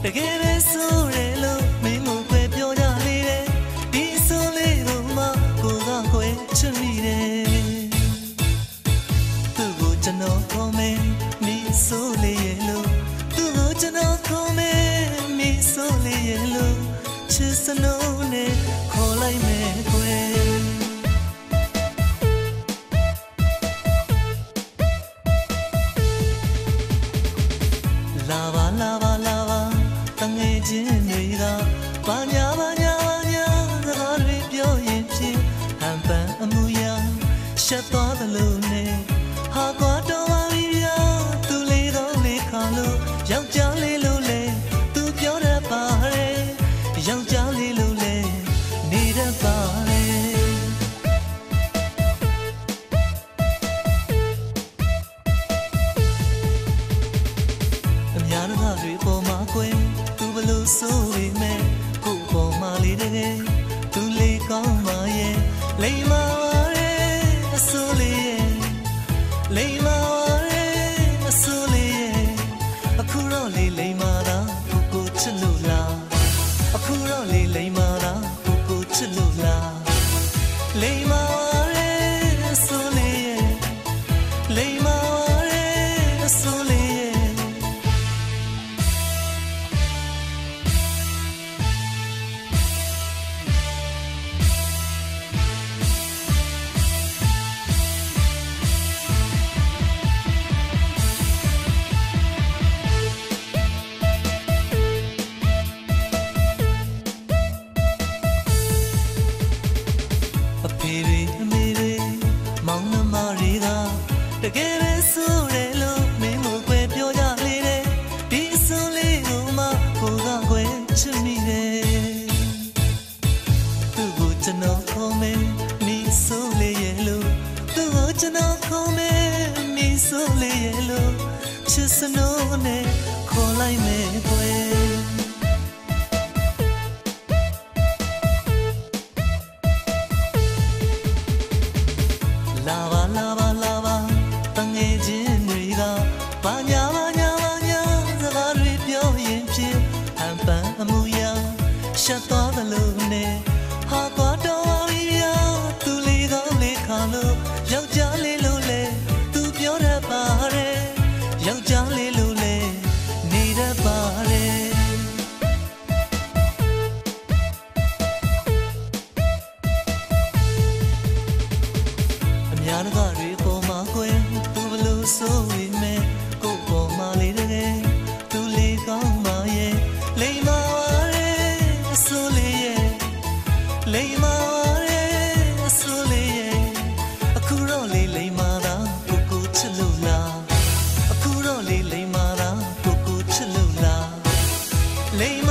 တကယ်ပဲဆိုရလို့မင်းကိုပဲပြောကြလေတယ်ဒီဆိုလေးကိုမှကိုကခွဲချင်မိတယ်သူ့ကိုကျွန်တော်ခေါ်မယ်မင်းဆိုလေးရဲ့လို့သူ့ကိုကျွန်တော်ခေါ်မယ်မင်းဆိုလေးရဲ့လို့ချစ်စနိုးနဲ့ခေါ်လိုက်မယ်ခွဲလာပါလာပါလာပါတငယ်ချင်းတွေကဘာညာဘာညာဘာညာစကားတွေပြောရင်ဖြင့်ဟန်ပန်အမှုရာရှက်သွားသလိုနဲ့ဟာကွာတော့ပါပြီဗျာသူလေးတော့လေးခါလို့ယောက်ျားလေးလို့လေသူပြောတတ်ပါတယ်ယောက်ျားလေးလို့လေနေတတ်ပါတယ်အများတို့တွေပေါ်မှာကွယ်သူဘလို့ဆိုပေမဲ့ကိုယ်ပေါ်မှာလေးတကယ်သူလေးကောင်းပါရဲ့လိမ္မာပါရဲ့အစိုးလေးရဲ့လိမ္မာပါရဲ့အစိုးလေးရဲ့အခုတော့လေးလိမ္မာတာကိုချစ်လို့လားအခုတော့လေးလိမ္မာတာကိုချစ်လို့လားလိမ္မာပါရဲ့အစိုးလေးရဲ့လိမ္မာပါရဲ့အစိုးလေးရဲ့အဖေတွေအမေတွေမောင်နှမတွေကတကယ်ပဲဆိုတယ်လို့မင်းကိုပဲပြောကြလေတယ်ဒီအဆိုးလေးကိုမှကိုကခွဲချင်မိတယ်သူ့ကိုကျွန်တော်ခေါ်မယ်မင်းဆိုးလေးရဲ့လို့သူ့ကိုကျွန်တော်ခေါ်မယ်မင်းဆိုးလေးရဲ့လို့ချစ်စနိုးနဲ့ခေါ်လိုက်မယ်ကွယ်လာပါလာပါလာပါတငယ်ချင်းတွေကဘာညာဘာညာဘာညာစကားတွေပြောရင်ဖြင့်ဟန်ပန်အမှုရာရှက်သွားသလိုနဲ့ဟာကွာတော့ပါပြီဗျာသူလေးကောင်းလေးခါလို့ယောက်ျားလေးလို့လေသူပြောတတ်ပါတယ်ယောက်ျားလေးလို့လေနေတတ်ပါတယ်အများတို့တွေပေါ်မှာကွယ်သူဘလို့ဆိုပေမဲ့ကိုယ်ပေါ်မှာလေးတကယ်သူလေးကောင်းပါရဲ့လိမ္မာပါရဲ့အစိုးလေးရဲ့လိမ္မာပါရဲ့အစိုးလေးရဲ့အခုတော့လေးလိမ္မာတာကိုချစ်လို့လားအခုတော့လေးလိမ္မာတာကိုချစ်လို့လားလိမ္မာ